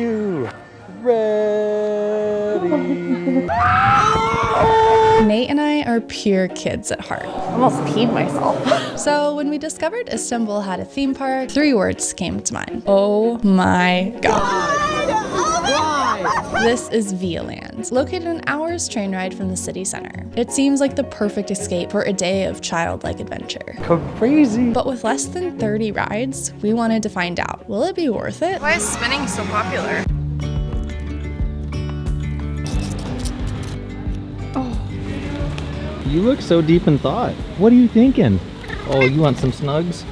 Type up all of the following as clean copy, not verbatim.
you. Ready. Nate and I are pure kids at heart. I almost peed myself. So when we discovered Istanbul had a theme park, 3 words came to mind. Oh my God. This is Vialand, located an hour's train ride from the city center. It seems like the perfect escape for a day of childlike adventure. Crazy. But with less than 30 rides, we wanted to find out, will it be worth it? Why is spinning so popular? You look so deep in thought. What are you thinking? Oh, you want some snugs?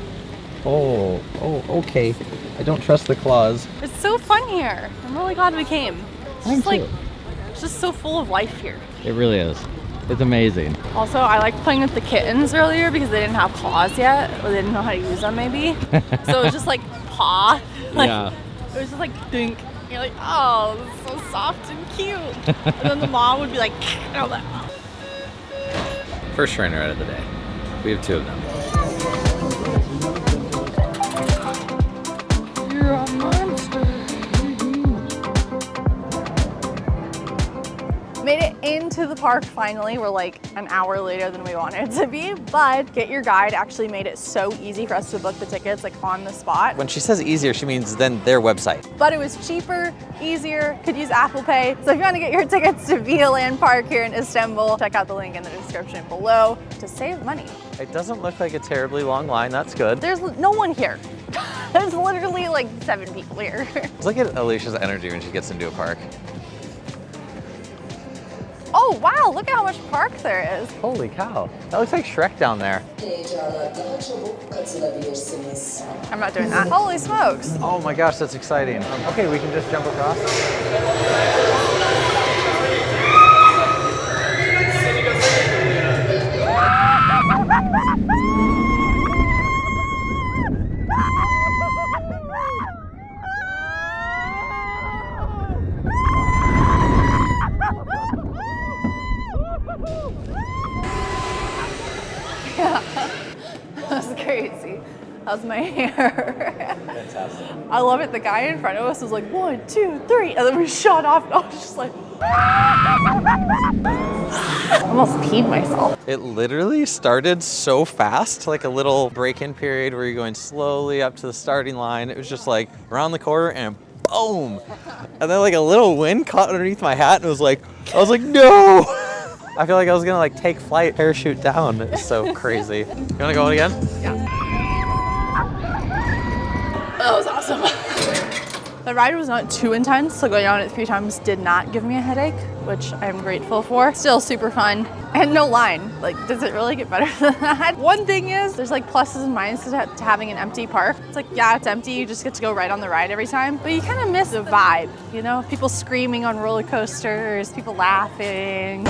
Oh, okay. I don't trust the claws. It's so fun here. I'm really glad we came. It's just so full of life here. It really is. It's amazing. Also, I liked playing with the kittens earlier because they didn't have claws yet, or they didn't know how to use them maybe. So it was just like paw. Yeah. It was just like dink. You're like, oh, this is so soft and cute. And then the mom would be like, and I was like, oh. First trainer ride of the day. We have 2 of them. You're a monster. Made it into the park finally. We're like an hour later than we wanted to be, but Get Your Guide actually made it so easy for us to book the tickets like on the spot. When she says easier, she means than their website. But it was cheaper, easier, could use Apple Pay. So if you want to get your tickets to Vialand Park here in Istanbul, check out the link in the description below to save money. It doesn't look like a terribly long line. That's good. There's no one here. There's literally like 7 people here. Look at Alicia's energy when she gets into a park. Oh wow, look at how much park there is. Holy cow. That looks like Shrek down there. I'm not doing that. Holy smokes. Oh my gosh, that's exciting. Okay, we can just jump across. Yeah, that was crazy. That was my hair. Fantastic. I love it. The guy in front of us was like 1, 2, 3, and then we shot off. And I was just like, I almost peed myself. It literally started so fast, like a little break-in period where you're going slowly up to the starting line. It was just like around the corner and boom. And then like a little wind caught underneath my hat and it was like, I was like, no. I feel like I was gonna like take flight, parachute down. It's so crazy. You wanna go again? Yeah. That was awesome. The ride was not too intense, so going on it 3 times did not give me a headache, which I'm grateful for. Still super fun. And no line. Like, does it really get better than that? One thing is, there's like pluses and minuses to having an empty park. It's like, yeah, it's empty, you just get to go right on the ride every time, but you kind of miss the vibe, you know? People screaming on roller coasters, people laughing.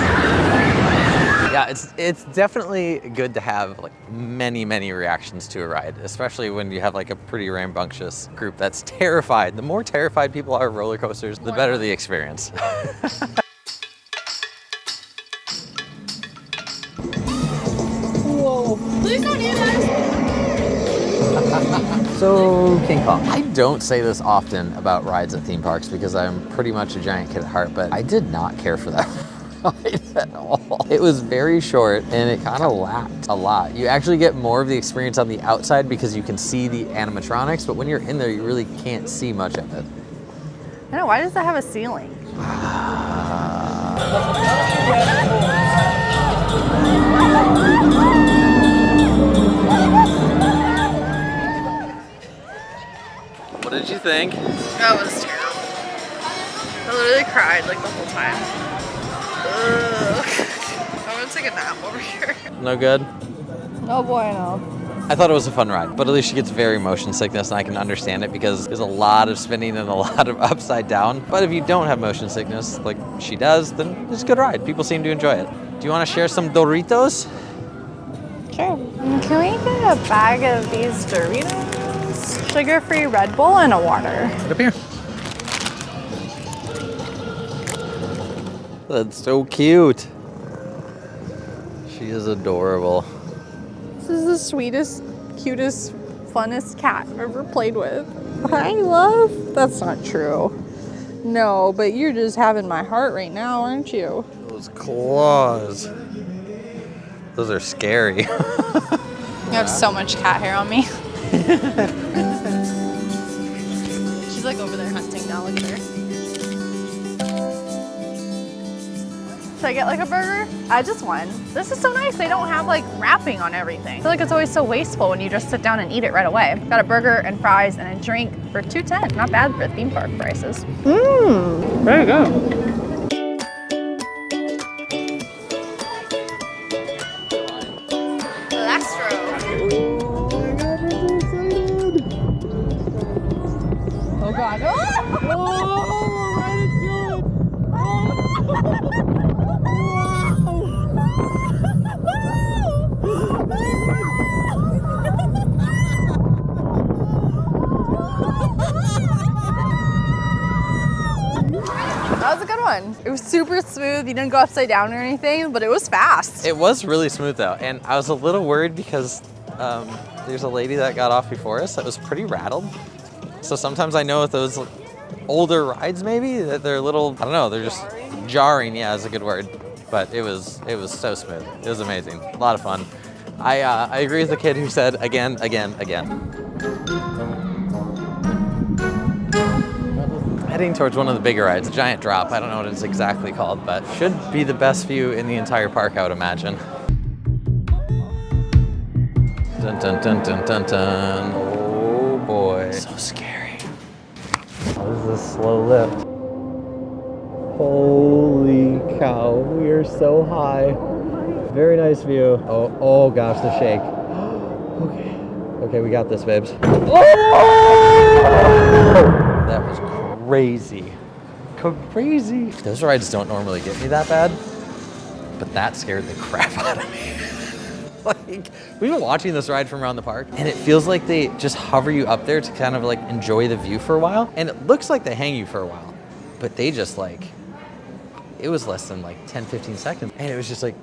Yeah, it's definitely good to have like many reactions to a ride, especially when you have like a pretty rambunctious group that's terrified. The more terrified people are of roller coasters, the better the experience. Whoa. Please don't do that. So, King Kong. I don't say this often about rides at theme parks because I'm pretty much a giant kid at heart, but I did not care for that ride at all. It was very short and it kind of lacked a lot. You actually get more of the experience on the outside because you can see the animatronics, but when you're in there, you really can't see much of it. I know, why does that have a ceiling? What did you think? That was terrible. I literally cried like the whole time. Ugh. I'm gonna take a nap over here. No good? Oh boy, no. I thought it was a fun ride, but Alicia gets very motion sickness and I can understand it because there's a lot of spinning and a lot of upside down. But if you don't have motion sickness like she does, then it's a good ride. People seem to enjoy it. Do you want to share some Doritos? Sure. Can we get a bag of these Doritos? Sugar-free Red Bull and a water. Get up here. That's so cute. She is adorable. This is the sweetest, cutest, funnest cat I've ever played with. Hi, love. That's not true. No, but you're just having my heart right now, aren't you? Those claws. Those are scary. You have so much cat hair on me. She's like over there hunting now, look at her. Should I get like a burger? I just one. This is so nice. They don't have like wrapping on everything. I feel like it's always so wasteful when you just sit down and eat it right away. Got a burger and fries and a drink for $2.10. Not bad for theme park prices. There you go. Oh God. Oh, we're right into it. That was a good one. It was super smooth. You didn't go upside down or anything, but it was fast. It was really smooth though, and I was a little worried because there's a lady that got off before us that was pretty rattled. So sometimes I know with those older rides maybe that they're a little, I don't know, they're just jarring. Yeah, is a good word. But it was so smooth. It was amazing. A lot of fun. I agree with the kid who said again, again, again. Heading towards one of the bigger rides, a giant drop. I don't know what it's exactly called, but should be the best view in the entire park, I would imagine. Dun dun dun dun dun dun. Oh boy. So scary. What is this slow lift? Holy cow, we are so high. Very nice view. Oh gosh, the shake. Okay, we got this, babes. Oh! That was crazy. Crazy. Those rides don't normally get me that bad, but that scared the crap out of me. Like, we've been watching this ride from around the park, and it feels like they just hover you up there to kind of like enjoy the view for a while, and it looks like they hang you for a while, but they just like, it was less than like 10-15 seconds, and it was just like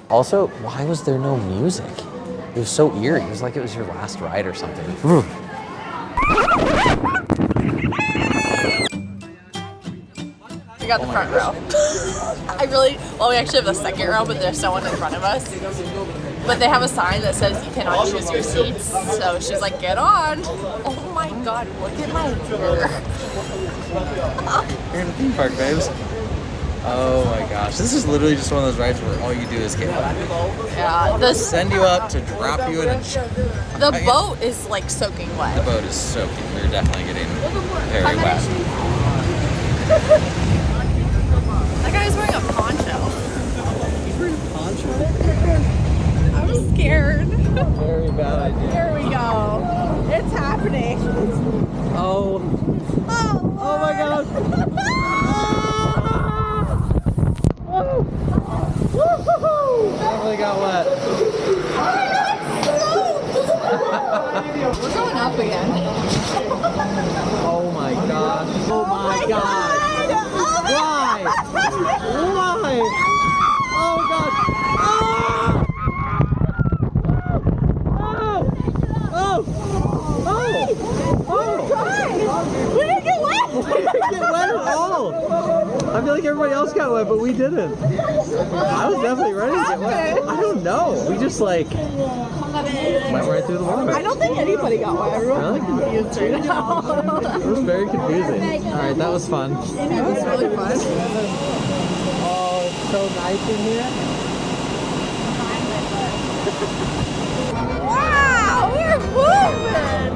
also, why was there no music? It was so eerie. It was like it was your last ride or something. We got the front row. Well, we actually have the second row, but there's no one in front of us. But they have a sign that says you cannot choose your seats. So she's like, get on. Oh my God, look at my hair. You're in a theme park, babes. Oh my gosh. This is literally just one of those rides where all you do is get wet. Yeah. Send you up to drop you in a... The boat is like soaking wet. The boat is soaking. We're definitely getting very wet. That guy's wearing a poncho. He's wearing a poncho? I'm scared. Very bad idea. Here we go. It's happening. Oh. Oh my God. Definitely got wet. We're going up again. Oh my gosh. Oh my God. Why? Why? Oh God. We didn't get wet. We didn't get wet at all. I feel like everybody else got wet, but we didn't. I was definitely ready to get wet. I don't know. We just like went right through the water. I don't think anybody got wet. Everyone's Really? confused right now. It was very confusing. All right, that was fun. It was really fun. Oh, it's so nice in here. Wow, we're moving.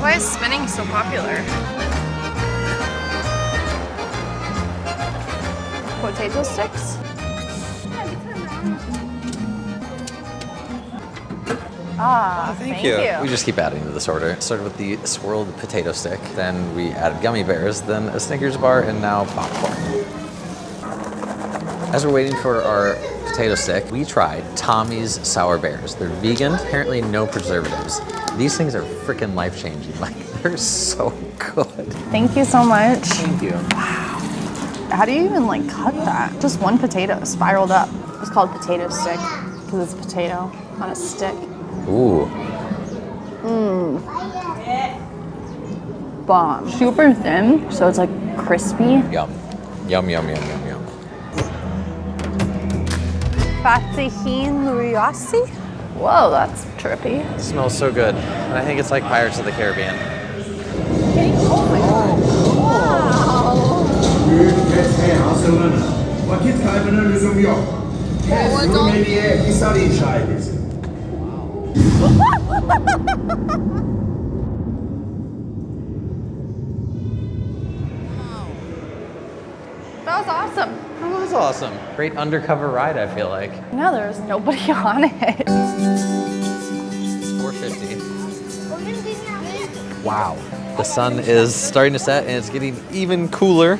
Why is spinning so popular? Potato sticks? Ah, thank you. We just keep adding to this order. Started with the swirled potato stick, then we added gummy bears, then a Snickers bar, and now popcorn. As we're waiting for our potato stick, we tried Tommy's Sour Bears. They're vegan, apparently no preservatives. These things are freaking life-changing. Like, they're so good. Thank you so much. Thank you. Wow. How do you even like cut that? Just one potato spiraled up. It's called potato stick. because it's potato on a stick. Ooh. Bomb. Super thin, so it's like crispy. Yum. Yum, yum, yum, yum, yum. Fatihin Luriossi? Whoa, that's trippy. It smells so good. And I think it's like Pirates of the Caribbean. That was awesome. That was awesome. Great undercover ride, I feel like. No, there was nobody on it. $4.50. Wow. The sun is starting to set and it's getting even cooler.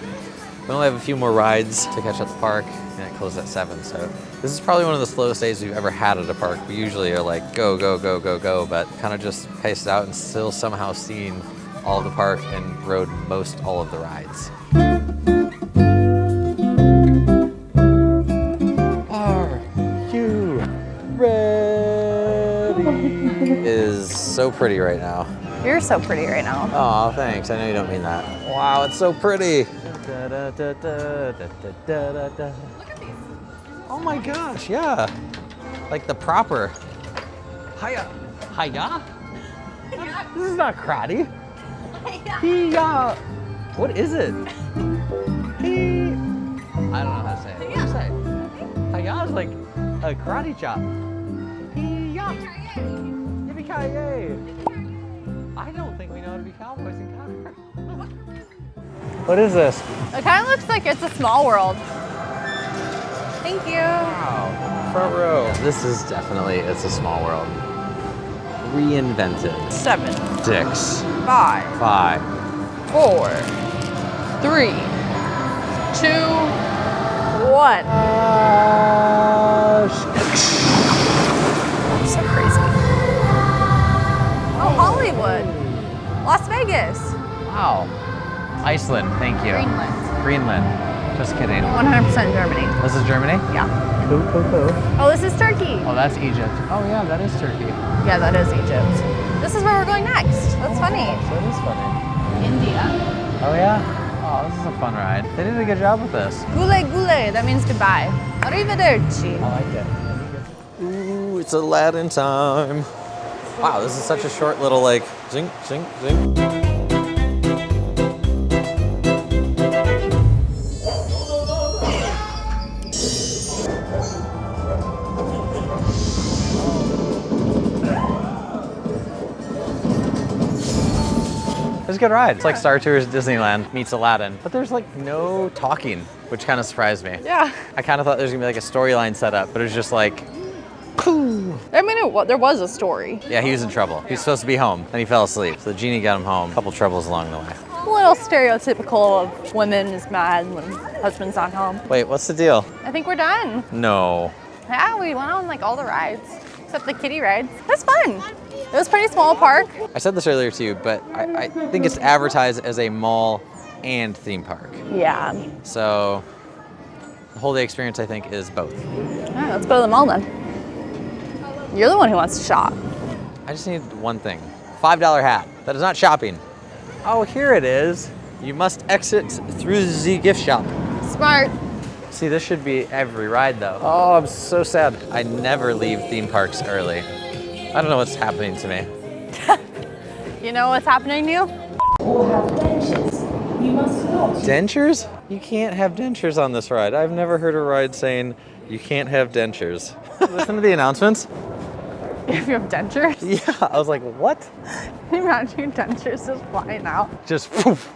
We only have a few more rides to catch at the park and it closes at 7, so this is probably one of the slowest days we've ever had at a park. We usually are like go, go, go, go, go, but kind of just paced out and still somehow seen all of the park and rode most all of the rides. Are you ready? It is so pretty right now. You're so pretty right now. Oh, thanks. I know you don't mean that. Wow, it's so pretty. Oh my gosh, yeah. Like the proper. Hiya. Hiya? This is not karate. Hiya. What is it? He. I don't know how to say it. What do you say? Hiya is like a karate chop. Hiya. Yippee-ki-yay. I don't think we know how to be cowboys in Canada. What is this? It kind of looks like it's a small world. Thank you. Wow, front row. This is definitely, it's a small world. Reinvented. 7, 6, 5, 5. 4, 3, 2, 1. So crazy. Oh, Hollywood. Las Vegas. Wow. Iceland, thank you. Greenland. Greenland. Just kidding. 100% Germany. This is Germany? Yeah. Cool, cool, cool. Oh, this is Turkey. Oh, that's Egypt. Oh yeah, that is Turkey. Yeah, that is Egypt. This is where we're going next. That's funny. That is funny. India. Oh yeah? Oh, this is a fun ride. They did a good job with this. Gule gule, that means goodbye. Arrivederci. I like it. Ooh, it's Aladdin time. Wow, this is such a short little like zing, zing, zing. It's a good ride. It's like Star Tours Disneyland meets Aladdin, but there's like no talking, which kind of surprised me. Yeah. I kind of thought there was gonna be like a storyline set up, but it was just like, pooh. I mean, there was a story. Yeah, he was in trouble. He was supposed to be home, and he fell asleep. So the genie got him home. A couple troubles along the way. A little stereotypical of women is mad when husband's not home. Wait, what's the deal? I think we're done. No. Yeah, we went on like all the rides, except the kiddie rides. It was fun. It was a pretty small park. I said this earlier to you, but I think it's advertised as a mall and theme park. Yeah. So the whole day experience, I think, is both. All right, let's go to the mall then. You're the one who wants to shop. I just need one thing. $5 hat. That is not shopping. Oh, here it is. You must exit through the gift shop. Smart. See, this should be every ride though. Oh, I'm so sad. I never leave theme parks early. I don't know what's happening to me. You know what's happening to you? Dentures? You can't have dentures on this ride. I've never heard a ride saying you can't have dentures. Listen to the announcements. If you have dentures? Yeah, I was like, what? Imagine your dentures just flying out. Just poof.